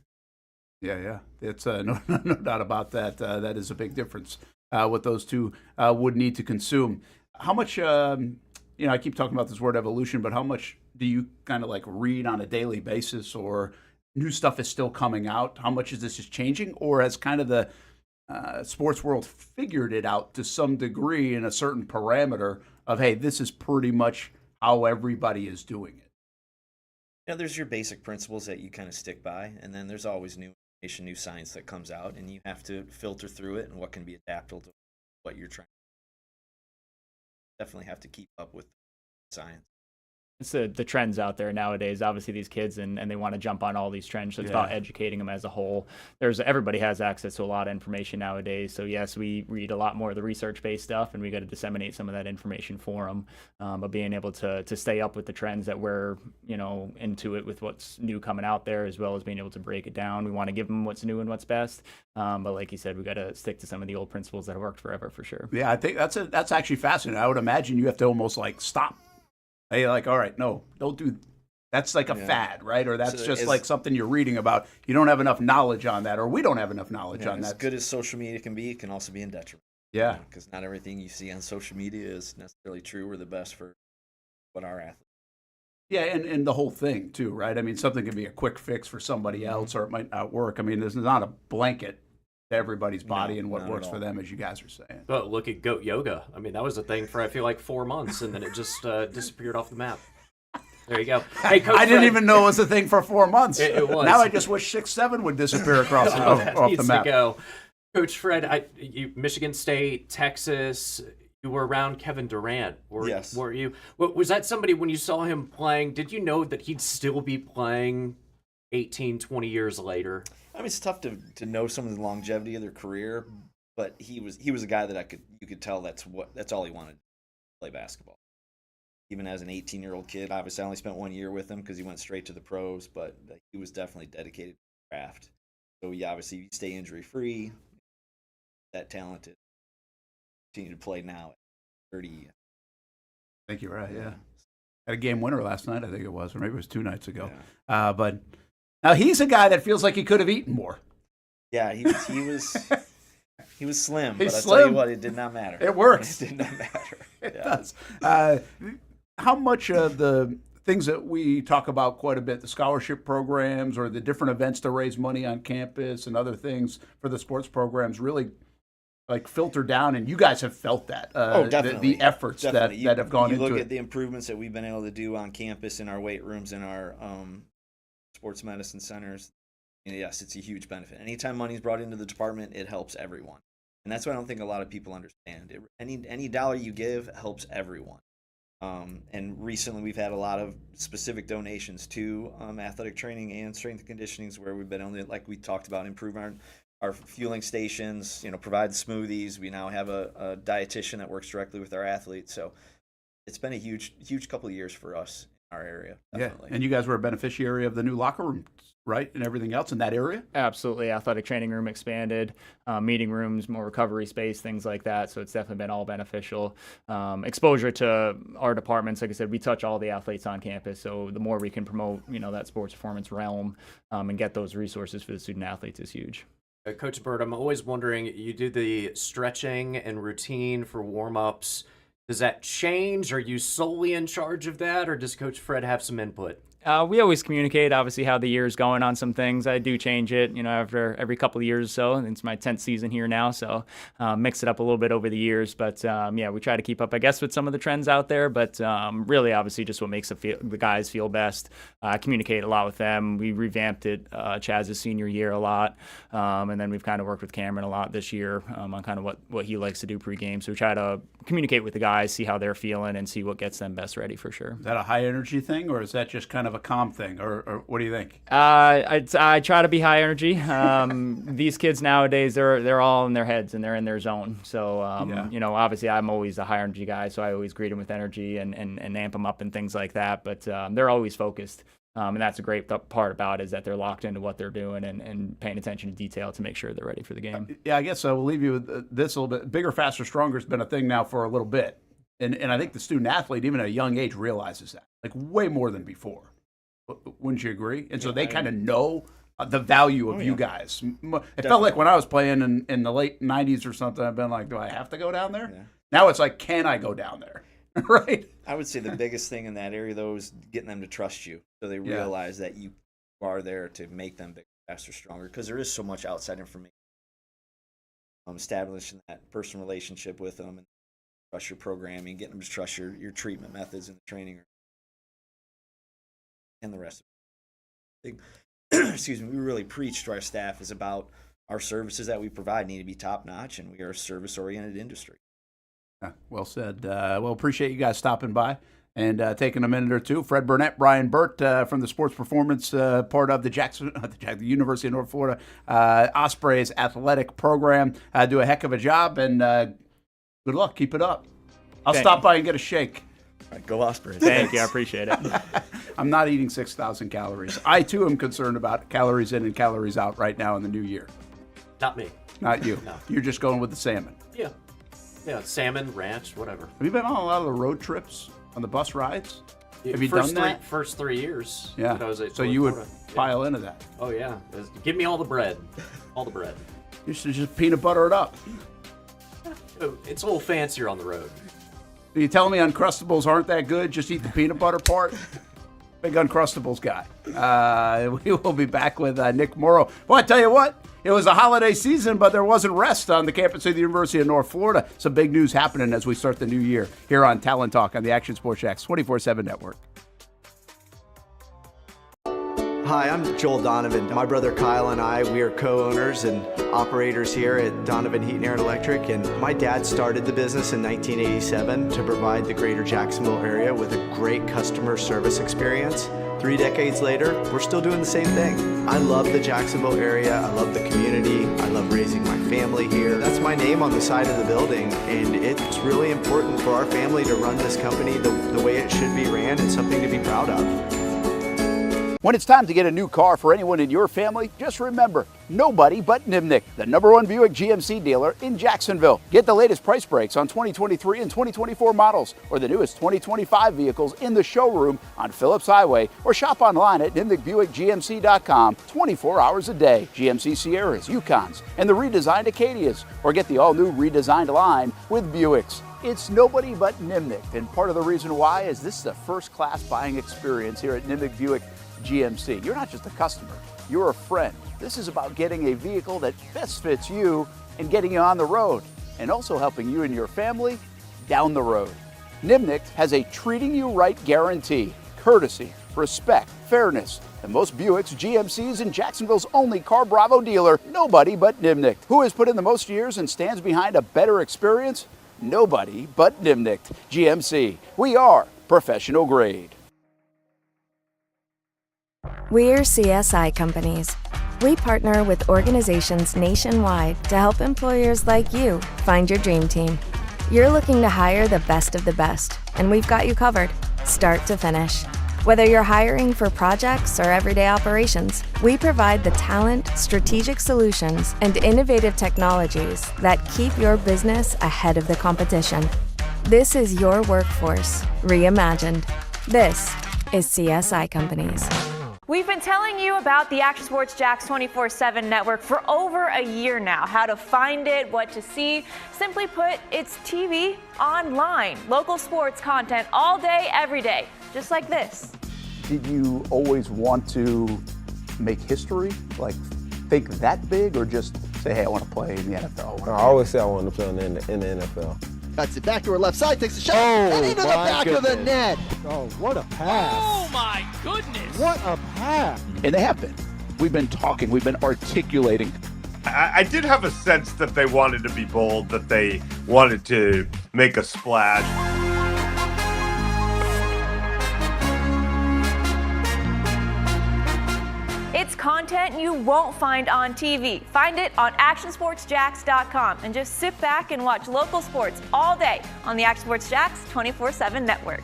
Yeah. It's no doubt about that. That is a big difference. What those two would need to consume. How much? I keep talking about this word evolution, but how much do you kind of like read on a daily basis, or new stuff is still coming out? How much is this changing, or has kind of the sports world figured it out to some degree in a certain parameter of, hey, this is pretty much how everybody is doing it? There's your basic principles that you kind of stick by, and then there's always new information, new science that comes out, and you have to filter through it and what can be adaptable to what you're trying. Definitely have to keep up with science. It's the trends out there nowadays. Obviously, these kids and they want to jump on all these trends. So it's about educating them as a whole. Everybody has access to a lot of information nowadays. So yes, we read a lot more of the research-based stuff, and we got to disseminate some of that information for them. But being able to stay up with the trends that we're into it with what's new coming out there, as well as being able to break it down. We want to give them what's new and what's best. But like you said, we got to stick to some of the old principles that have worked forever for sure. Yeah, I think that's actually fascinating. I would imagine you have to almost like stop. Hey, like, all right, no, don't do. That's like a fad, right? Or that's just like something you're reading about. You don't have enough knowledge on that, or we don't have enough knowledge on that. As good as social media can be, it can also be in detriment. Yeah, because not everything you see on social media is necessarily true or the best for what our athletes. Yeah, and the whole thing too, right? I mean, something can be a quick fix for somebody else, or it might not work. I mean, there's not a blanket to everybody's body and what works for them, as you guys are saying. But look at goat yoga. I mean, that was a thing for I feel like 4 months, and then it just disappeared off the map. There you go. Hey, Coach I didn't Fred. even know it was a thing for 4 months. It was. Now I just wish 6-7 would disappear across off the map. To go. Coach Fred, Michigan State, Texas. You were around Kevin Durant. Yes. Were you? Was that somebody when you saw him playing? Did you know that he'd still be playing 18, 20 years later? I mean, it's tough to know some of the longevity of their career, but he was a guy that you could tell that's all he wanted, to play basketball. Even as an 18-year-old kid, obviously I only spent 1 year with him because he went straight to the pros, but he was definitely dedicated to the craft. So he obviously stay injury-free, that talented, continue to play now at 30. I think you're right, yeah. Had a game winner last night, I think it was, or maybe it was 2 nights ago. Yeah. But now he's a guy that feels like he could have eaten more. Yeah, he was he was slim, He's but I slim. tell you what, it did not matter. It works. It did not matter. It does. How much of the things that we talk about quite a bit, the scholarship programs or the different events to raise money on campus and other things for the sports programs, really like filter down, and you guys have felt that. Definitely. The efforts that have gone into it. You look at the improvements that we've been able to do on campus in our weight rooms, in our sports medicine centers. And yes, it's a huge benefit. Anytime money's brought into the department, it helps everyone. And that's what I don't think a lot of people understand. Any dollar you give helps everyone. And recently we've had a lot of specific donations to athletic training and strength and conditioning, where we've been able to, like we talked about, improve our fueling stations, provide smoothies. We now have a dietitian that works directly with our athletes. So it's been a huge couple of years for us in our area. Definitely. Yeah, and you guys were a beneficiary of the new locker room, right, and everything else in that area? Absolutely. Athletic training room expanded, meeting rooms, more recovery space, things like that. So it's definitely been all beneficial. Exposure to our departments, like I said, we touch all the athletes on campus. So the more we can promote, that sports performance realm and get those resources for the student athletes is huge. Coach Bert, I'm always wondering, you do the stretching and routine for warm-ups. Does that change? Are you solely in charge of that, or does Coach Fred have some input? We always communicate, obviously, how the year is going on some things. I do change it, after every couple of years or so. And it's my 10th season here now, so mix it up a little bit over the years. But, we try to keep up, I guess, with some of the trends out there. But really, obviously, just what makes the guys feel best. I communicate a lot with them. We revamped it Chaz's senior year a lot. And then we've kind of worked with Cameron a lot this year on kind of what he likes to do pregame. So we try to communicate with the guys, see how they're feeling, and see what gets them best ready for sure. Is that a high energy thing, or is that just kind of a calm thing, or what do you think? I try to be high energy. These kids nowadays, they're all in their heads and they're in their zone. So obviously I'm always a high energy guy, so I always greet them with energy and amp them up and things like that. But they're always focused. And that's a great part about it, is that they're locked into what they're doing and paying attention to detail to make sure they're ready for the game. Yeah, I guess we'll leave you with this a little bit. Bigger, faster, stronger has been a thing now for a little bit. And I think the student athlete, even at a young age, realizes that, like way more than before. Wouldn't you agree? And so they kind of know the value of you guys. It felt like when I was playing in the late 90s or something, I've been like, do I have to go down there? Yeah. Now it's like, can I go down there? Right? I would say the biggest thing in that area, though, is getting them to trust you. So they realize that you are there to make them bigger, faster, stronger, because there is so much outside information. Establishing that personal relationship with them and trust your programming, getting them to trust your treatment methods and the training and the rest of it. Excuse me, we really preach to our staff is about our services that we provide need to be top notch, and we are a service oriented industry. Well said. Well, appreciate you guys stopping by and taking a minute or two. Fred Burnett, Brian Bert from the sports performance part of the University of North Florida Ospreys athletic program. Do a heck of a job, and good luck. Keep it up. I'll stop by and get a shake. All right, go Ospreys. Thank you. I appreciate it. I'm not eating 6,000 calories. I, too, am concerned about calories in and calories out right now in the new year. Not me. Not you. No. You're just going with the salmon. Yeah. Yeah, salmon, ranch, whatever. Have you been on a lot of the road trips, on the bus rides? Have you done that? First 3 years. Yeah. So you would pile into that. Oh, yeah. Give me all the bread. All the bread. You should just peanut butter it up. It's a little fancier on the road. Are you telling me Uncrustables aren't that good? Just eat the peanut butter part? Big Uncrustables guy. We will be back with Nick Morrow. Well, I tell you what, it was a holiday season, but there wasn't rest on the campus of the University of North Florida. Some big news happening as we start the new year here on Talon Talk on the Action Sports Jax 24/7 network. Hi, I'm Joel Donovan. My brother Kyle and I, we are co-owners and operators here at Donovan Heat and Air Electric, and my dad started the business in 1987 to provide the greater Jacksonville area with a great customer service experience. 3 decades later, we're still doing the same thing. I love the Jacksonville area, I love the community, I love raising my family here. That's my name on the side of the building, and it's really important for our family to run this company the way it should be ran. It's something to be proud of. When it's time to get a new car for anyone in your family, just remember, nobody but Nimnick, the #1 Buick GMC dealer in Jacksonville. Get the latest price breaks on 2023 and 2024 models or the newest 2025 vehicles in the showroom on Phillips Highway, or shop online at nimnickbuickgmc.com 24 hours a day. GMC Sierras, Yukons, and the redesigned Acadias, or get the all-new redesigned line with Buicks. It's nobody but Nimnick, and part of the reason why is this is a first-class buying experience here at Nimnick Buick GMC. You're not just a customer, you're a friend. This is about getting a vehicle that best fits you and getting you on the road, and also helping you and your family down the road. Nimnick has a treating you right guarantee, courtesy, respect, fairness, and most Buicks, GMCs, and Jacksonville's only Car Bravo dealer, nobody but Nimnick. Who has put in the most years and stands behind a better experience? Nobody but Nimnick. GMC. We are professional grade. We're CSI companies. We partner with organizations nationwide to help employers like you find your dream team. You're looking to hire the best of the best, and we've got you covered, start to finish. Whether you're hiring for projects or everyday operations, we provide the talent, strategic solutions, and innovative technologies that keep your business ahead of the competition. This is your workforce reimagined. This is CSI Companies. We've been telling you about the Action Sports Jax 24/7 network for over a year now. How to find it, what to see. Simply put, it's TV online. Local sports content all day, every day. Just like this. Did you always want to make history, like think that big, or just say, hey, I want to play in the NFL? I always say I wanted to play in the NFL. Cuts it back to her left side, takes a shot, and into the back of the net. Oh, what a pass. Oh, my goodness. What a pass. And they have been. We've been talking, we've been articulating. I did have a sense that they wanted to be bold, that they wanted to make a splash. It's content you won't find on TV. Find it on actionsportsjax.com and just sit back and watch local sports all day on the Action Sports Jax 24/7 network.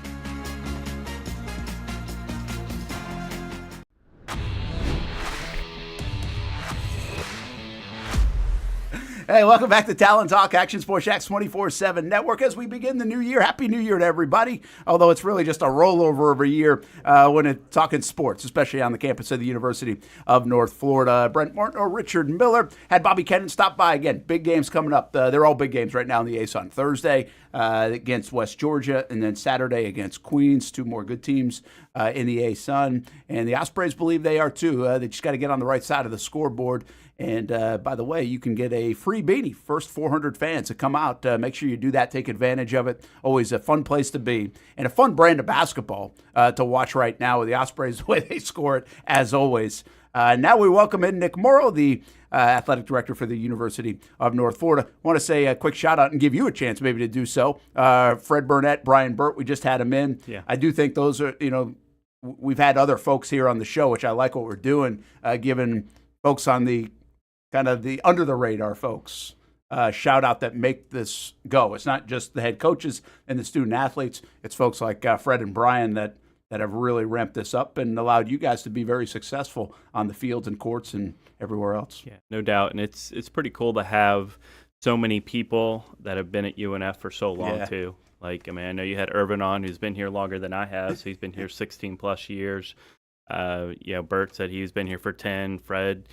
Hey, welcome back to Talon Talk, Action Sports Jax 24/7 network. As we begin the new year, Happy New Year to everybody. Although it's really just a rollover of a year when it's talking sports, especially on the campus of the University of North Florida. Brent Martineau Richard Miller had Bobby Kennen stop by again. Big games coming up. They're all big games right now in the ASUN. Thursday against West Georgia, and then Saturday against Queens. Two more good teams in the ASUN. And the Ospreys believe they are too. They just got to get on the right side of the scoreboard. And by the way, you can get a free beanie. First 400 fans to come out. Make sure you do that. Take advantage of it. Always a fun place to be. And a fun brand of basketball to watch right now with the Ospreys, the way they score it, as always. Now we welcome in Nick Morrow, the athletic director for the University of North Florida. I want to say a quick shout out and give you a chance maybe to do so. Fred Burnett, Brian Bert, we just had him in. Yeah. I do think those are, we've had other folks here on the show, which I like what we're doing, giving folks on the kind of the under the radar folks shout out that make this go. It's not just the head coaches and the student athletes. It's folks like Fred and Brian that have really ramped this up and allowed you guys to be very successful on the fields and courts and everywhere else. Yeah, no doubt. And it's pretty cool to have so many people that have been at UNF for so long too. Like, I mean, I know you had Irvin on, who's been here longer than I have. So he's been here 16 plus years. Bert said he's been here for 10. Fred,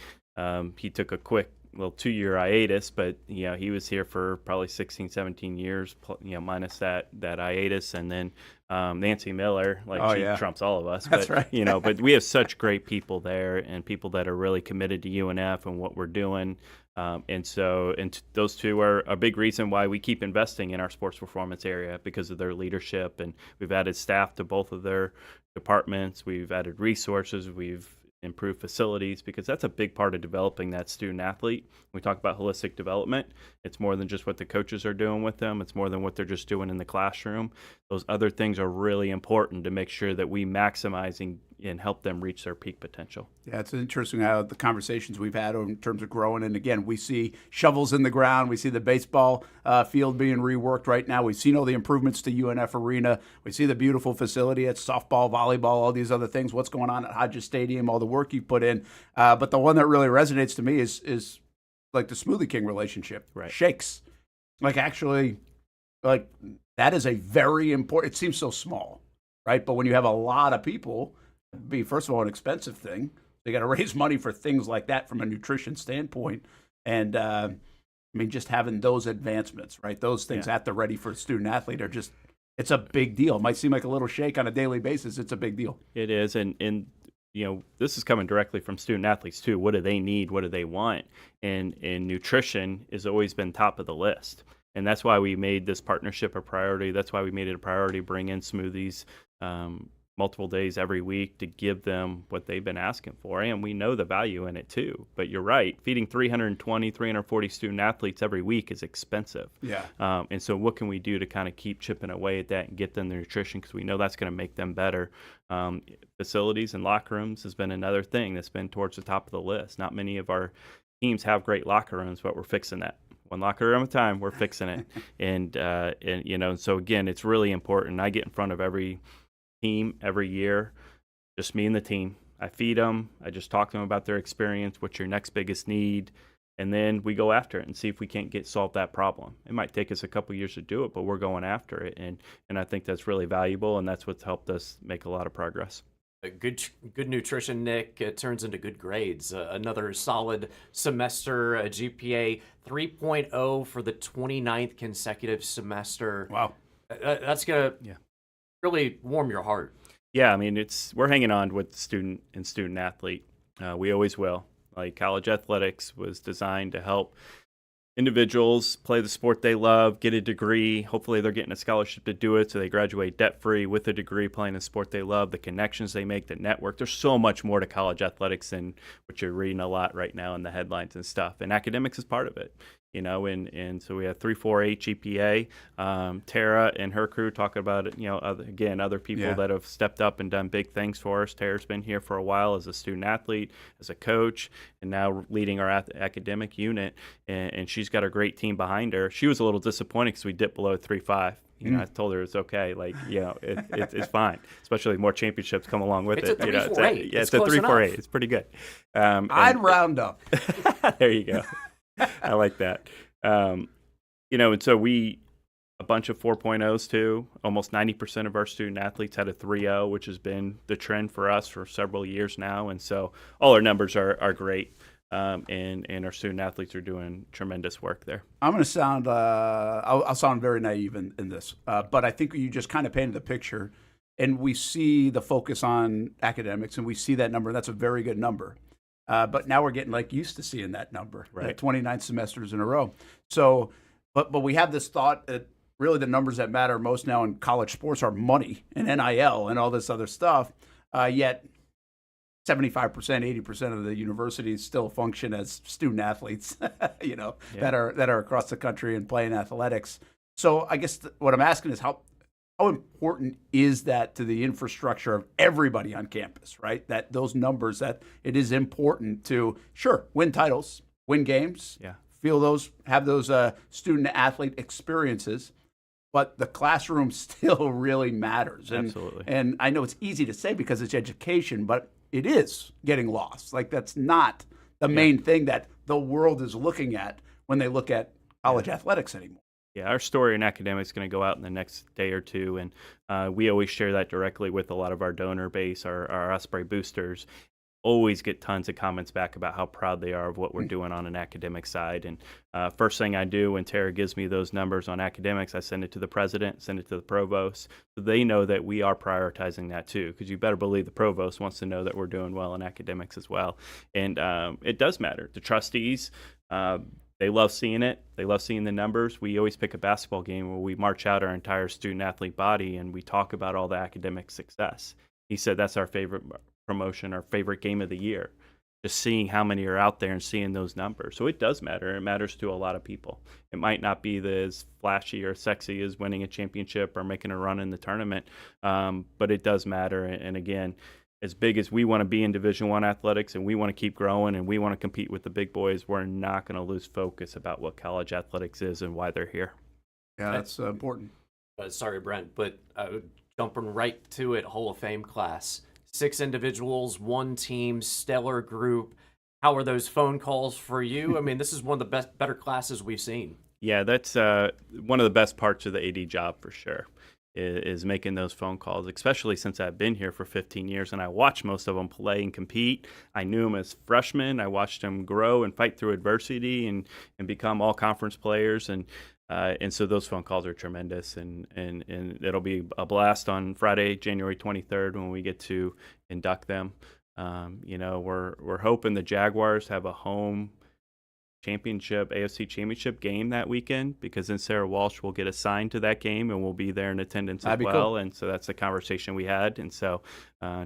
he took a quick little 2-year hiatus, but he was here for probably 16, 17 years, minus that hiatus. And then Nancy Miller, she trumps all of us. That's but, right. But we have such great people there and people that are really committed to UNF and what we're doing. And those two are a big reason why we keep investing in our sports performance area, because of their leadership. And we've added staff to both of their departments. We've added resources. We've improved facilities, because that's a big part of developing that student athlete. We talk about holistic development. It's more than just what the coaches are doing with them. It's more than what they're just doing in the classroom. Those other things are really important to make sure that we maximize and help them reach their peak potential. Yeah, it's interesting how the conversations we've had in terms of growing. And again, we see shovels in the ground. We see the baseball field being reworked right now. We've seen all the improvements to UNF Arena. We see the beautiful facility at softball, volleyball, all these other things. What's going on at Hodges Stadium, all the work you put in. But the one that really resonates to me is like the Smoothie King relationship. Right. Shakes. Actually, that is a very important, it seems so small, right? But when you have a lot of people, it'd be, first of all, an expensive thing. They got to raise money for things like that from a nutrition standpoint. And just having those advancements, right? Those things at the ready for a student athlete are just, it's a big deal. It might seem like a little shake on a daily basis. It's a big deal. It is. And this is coming directly from student athletes too. What do they need? What do they want? And nutrition has always been top of the list. And that's why we made this partnership a priority. That's why we made it a priority to bring in smoothies multiple days every week to give them what they've been asking for. And we know the value in it too. But you're right, feeding 320, 340 student athletes every week is expensive. Yeah. And so what can we do to kind of keep chipping away at that and get them the nutrition? Because we know that's going to make them better. Facilities and locker rooms has been another thing that's been towards the top of the list. Not many of our teams have great locker rooms, but we're fixing that. One locker room at a time, we're fixing it. And so again, it's really important. I get in front of every team every year, just me and the team. I feed them. I just talk to them about their experience. What's your next biggest need? And then we go after it and see if we can't solve that problem. It might take us a couple years to do it, but we're going after it. And I think that's really valuable, and that's what's helped us make a lot of progress. Good nutrition, Nick, turns into good grades. Another solid semester, a GPA 3.0 for the 29th consecutive semester. Wow. That's going to really warm your heart. Yeah, I mean, we're hanging on with student and student athlete. We always will. Like college athletics was designed to help individuals play the sport they love, get a degree. Hopefully they're getting a scholarship to do it so they graduate debt-free with a degree playing the sport they love, the connections they make, the network. There's so much more to college athletics than what you're reading a lot right now in the headlines and stuff. And academics is part of it. And so we have 3.48 GPA. Tara and her crew talk about it, other people that have stepped up and done big things for us. Tara's been here for a while as a student athlete, as a coach, and now leading our academic unit. And she's got a great team behind her. She was a little disappointed because we dipped below 3.5. I told her it's okay. It's fine, especially more championships come along with it. It's a 3.48. It's a 3.48. It's pretty good. I'd round up. There you go. I like that. And so a bunch of 4.0s too. Almost 90% of our student athletes had a 3.0, which has been the trend for us for several years now. And so all our numbers are great. And our student athletes are doing tremendous work there. I'm going to sound, I'll sound very naive in this, but I think you just kind of painted the picture, and we see the focus on academics, and we see that number. That's a very good number. But now we're getting used to seeing that number, right? 29 semesters in a row. So, but we have this thought that really the numbers that matter most now in college sports are money and NIL and all this other stuff. Yet 75%, 80% of the universities still function as student athletes, that are across the country and playing athletics. So I guess what I'm asking is how important is that to the infrastructure of everybody on campus, right? That those numbers, that it is important to, win titles, win games, have those student athlete experiences, but the classroom still really matters. Absolutely. And I know it's easy to say because it's education, but it is getting lost. That's not the main thing that the world is looking at when they look at college athletics anymore. Yeah, our story in academics is going to go out in the next day or two, and we always share that directly with a lot of our donor base, our Osprey boosters. Always get tons of comments back about how proud they are of what we're doing on an academic side. And first thing I do when Tara gives me those numbers on academics, I send it to the president, send it to the provost, so they know that we are prioritizing that too, because you better believe the provost wants to know that we're doing well in academics as well. And it does matter. The trustees, they love seeing it. They love seeing the numbers. We always pick a basketball game where we march out our entire student-athlete body and we talk about all the academic success. He said that's our favorite promotion, our favorite game of the year, just seeing how many are out there and seeing those numbers. So it does matter. It matters to a lot of people. It might not be as flashy or sexy as winning a championship or making a run in the tournament, but it does matter. And again, as big as we want to be in Division I athletics and we want to keep growing and we want to compete with the big boys, we're not going to lose focus about what college athletics is and why they're here. Yeah, that's important. Sorry, Brent, but jumping right to it, Hall of Fame class. 6 individuals, 1 team, stellar group. How are those phone calls for you? I mean, this is one of the better classes we've seen. Yeah, that's one of the best parts of the AD job for sure, is making those phone calls, especially since I've been here for 15 years and I watched most of them play and compete. I knew them as freshmen. I watched them grow and fight through adversity and become all conference players. And so those phone calls are tremendous, and it'll be a blast on Friday, January 23rd, when we get to induct them. We're hoping the Jaguars have a home AFC championship game that weekend, because then Sarah Walsh will get assigned to that game and we'll be there in attendance as well. Cool. And so that's the conversation we had. And so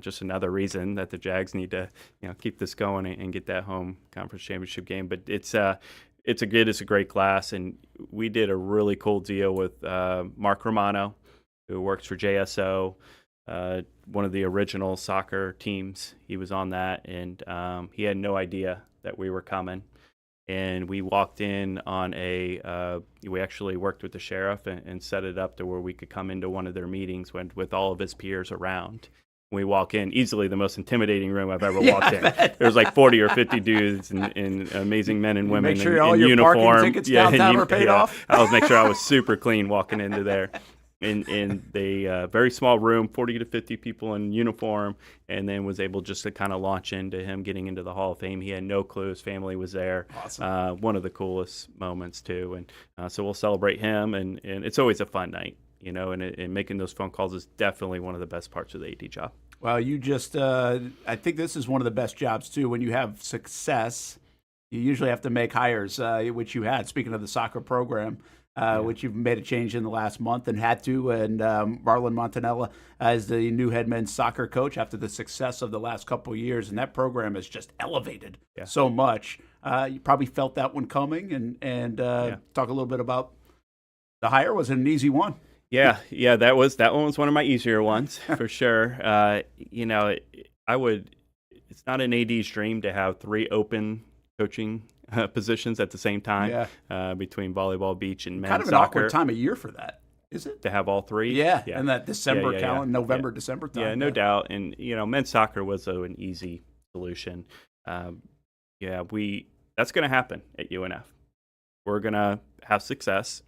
just another reason that the Jags need to keep this going and get that home conference championship game. But it's a great class, and we did a really cool deal with Mark Romano, who works for JSO, one of the original soccer teams. He was on that, and he had no idea that we were coming. And we walked in on we actually worked with the sheriff and set it up to where we could come into one of their meetings with all of his peers around. We walk in, easily the most intimidating room I've ever walked in. There was 40 or 50 dudes and amazing men and women make sure in all your uniform. Parking tickets downtown were paid off. I was making sure I was super clean walking into there. In the very small room, 40 to 50 people in uniform, and then was able just to kind of launch into him getting into the Hall of Fame. He had no clue his family was there. Awesome. One of the coolest moments too. And so we'll celebrate him, and it's always a fun night. and making those phone calls is definitely one of the best parts of the AD job. Well, you just, I think this is one of the best jobs, too. When you have success, you usually have to make hires, which you had. Speaking of the soccer program, which you've made a change in the last month and had to. And Marlon Montanella is the new head men's soccer coach after the success of the last couple of years. And that program has just elevated so much. You probably felt that one coming. And talk a little bit about the hire. Was it an easy one? Yeah, that one was one of my easier ones for sure. It's not an AD's dream to have 3 open coaching positions at the same time between volleyball, beach, and men's kind of an soccer. Awkward time of year for that, is it? To have all 3? Yeah. And that December calendar, November, December time. Yeah, no doubt. And, men's soccer was an easy solution. That's going to happen at UNF. We're going to have success.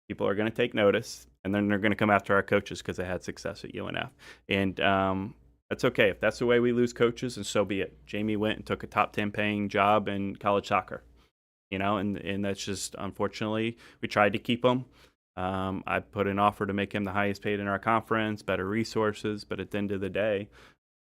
People are going to take notice, and then they're going to come after our coaches because they had success at UNF. And that's okay. If that's the way we lose coaches, and so be it. Jamie went and took a top 10 paying job in college soccer, and that's just, unfortunately, we tried to keep him. I put an offer to make him the highest paid in our conference, better resources, but at the end of the day,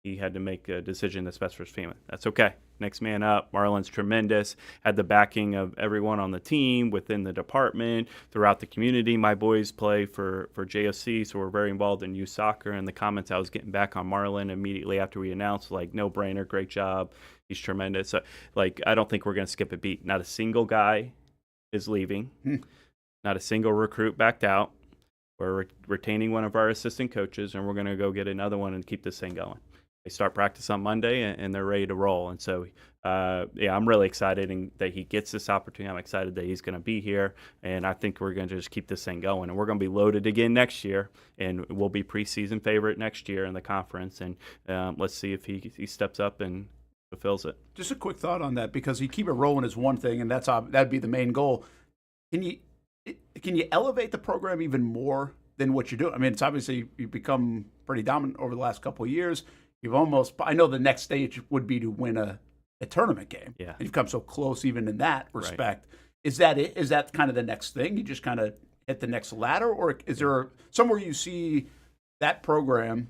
he had to make a decision that's best for his family. That's okay. Next man up. Marlon's tremendous. Had the backing of everyone on the team, within the department, throughout the community. My boys play for JOC, so we're very involved in youth soccer. And the comments I was getting back on Marlon immediately after we announced, no brainer, great job. He's tremendous. So, I don't think we're going to skip a beat. Not a single guy is leaving. Not a single recruit backed out. We're retaining one of our assistant coaches, and we're going to go get another one and keep this thing going. They start practice on Monday, and they're ready to roll. And so, I'm really excited that he gets this opportunity. I'm excited that he's going to be here, and I think we're going to just keep this thing going. And we're going to be loaded again next year, and we'll be preseason favorite next year in the conference. And let's see if he steps up and fulfills it. Just a quick thought on that, because you keep it rolling is one thing, and that'd be the main goal. Can you elevate the program even more than what you're doing? I mean, it's obviously you've become pretty dominant over the last couple of years. I know the next stage would be to win a tournament game. Yeah. And you've come so close even in that respect. Right. Is that it? Is that kind of the next thing? You just kind of hit the next ladder? Or is there somewhere you see that program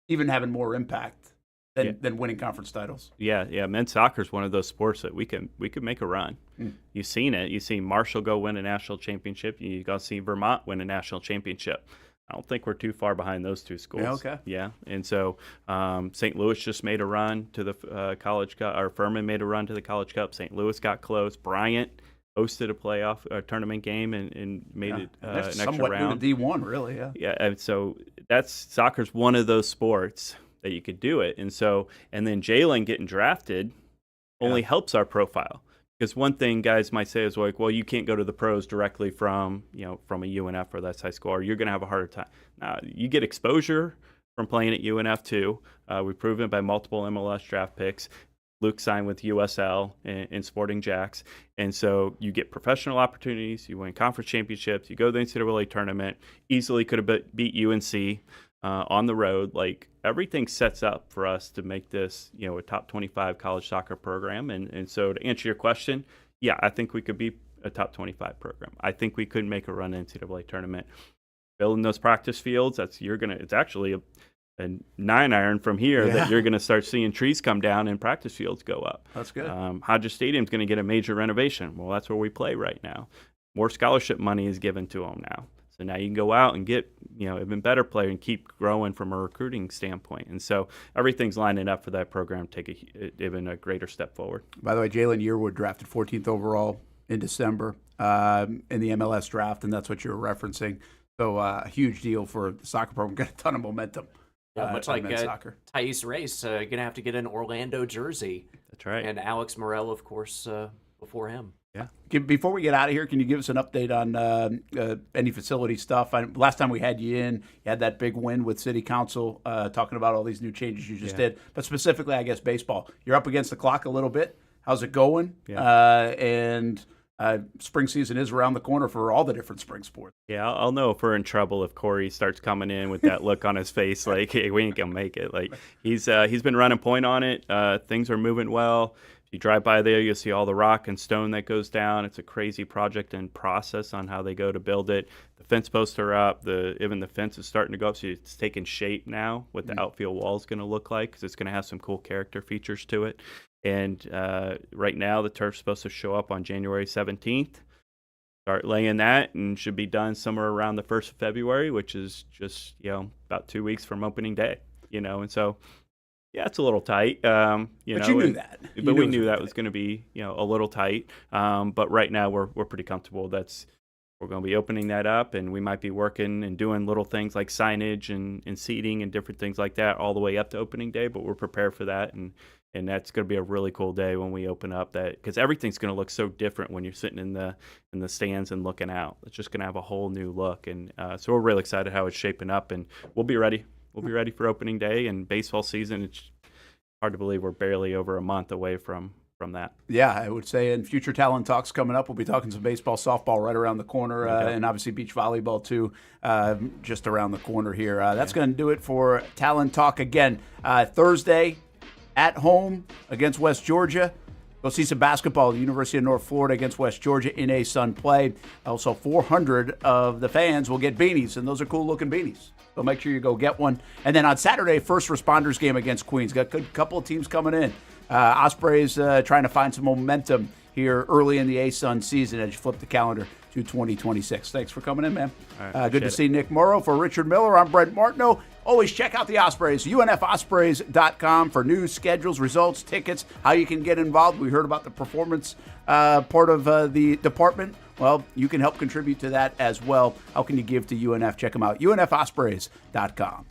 even having more impact than winning conference titles? Yeah. Men's soccer is one of those sports that we could make a run. You've seen it. You've seen Marshall go win a national championship. You got to see Vermont win a national championship. I don't think we're too far behind those two schools. Yeah, okay. Yeah, and so St. Louis just made a run to the College Cup, or Furman made a run to the College Cup. St. Louis got close. Bryant hosted a tournament game and made it an extra round. Somewhat new to D1, really, yeah. Yeah, and so soccer's one of those sports that you could do it. And then Jalen getting drafted only helps our profile. Because one thing guys might say is well, you can't go to the pros directly from a UNF or that's high school, or you're going to have a harder time. You get exposure from playing at UNF too. We've proven by multiple MLS draft picks. Luke signed with USL in Sporting Jacks. And so you get professional opportunities. You win conference championships. You go to the NCAA tournament. Easily could have beat UNC on the road. Everything sets up for us to make this, a top 25 college soccer program. And so to answer your question, yeah, I think we could be a top 25 program. I think we could make a run in NCAA tournament. Building those practice fields, it's actually a 9-iron from here that you're going to start seeing trees come down and practice fields go up. That's good. Hodges Stadium's going to get a major renovation. Well, that's where we play right now. More scholarship money is given to them now. So now you can go out and get, even better player and keep growing from a recruiting standpoint. And so everything's lining up for that program to take even a greater step forward. By the way, Jalen Yearwood drafted 14th overall in December in the MLS draft, and that's what you're referencing. So a huge deal for the soccer program. Got a ton of momentum. Yeah, much like Thais Race, going to have to get an Orlando jersey. That's right. And Alex Morel, of course, before him. Yeah. Before we get out of here, can you give us an update on any facility stuff? Last time we had you in, you had that big win with City Council talking about all these new changes you just did. But specifically, I guess, baseball. You're up against the clock a little bit. How's it going? Yeah. Spring season is around the corner for all the different spring sports. Yeah, I'll know if we're in trouble if Corey starts coming in with that look on his face, hey, we ain't gonna make it. He's been running point on it. Things are moving well. If You drive by there, you'll see all the rock and stone that goes down. It's a crazy project and process on how they go to build it. The fence posts are up. Even the fence is starting to go up, so it's taking shape now. What the outfield wall is going to look like, because it's going to have some cool character features to it. And right now, the turf's supposed to show up on January 17th. Start laying that, and should be done somewhere around the 1st of February, which is just about 2 weeks from opening day. And so. Yeah, it's a little tight. But you knew that. But we knew that was going to be, a little tight. But right now we're pretty comfortable. We're going to be opening that up, and we might be working and doing little things like signage and seating and different things like that all the way up to opening day. But we're prepared for that, and that's going to be a really cool day when we open up. That because everything's going to look so different when you're sitting in the stands and looking out. It's just going to have a whole new look, and so we're really excited how it's shaping up, and we'll be ready. We'll be ready for opening day and baseball season. It's hard to believe we're barely over a month away from that. Yeah, I would say in future Talon Talks coming up, we'll be talking some baseball, softball right around the corner, and obviously beach volleyball too, just around the corner here. That's going to do it for Talon Talk again. Thursday at home against West Georgia. Go see some basketball at the University of North Florida against West Georgia in A-Sun play. Also, 400 of the fans will get beanies, and those are cool-looking beanies. So make sure you go get one. And then on Saturday, first responders game against Queens. Got a good couple of teams coming in. Ospreys trying to find some momentum here early in the A-Sun season as you flip the calendar to 2026. Thanks for coming in, man. Right, good to see Nick Morrow. For Richard Miller, I'm Brent Martineau. Always check out the Ospreys, UNFOspreys.com for news, schedules, results, tickets, how you can get involved. We heard about the performance part of the department. Well, you can help contribute to that as well. How can you give to UNF? Check them out, UNFOspreys.com.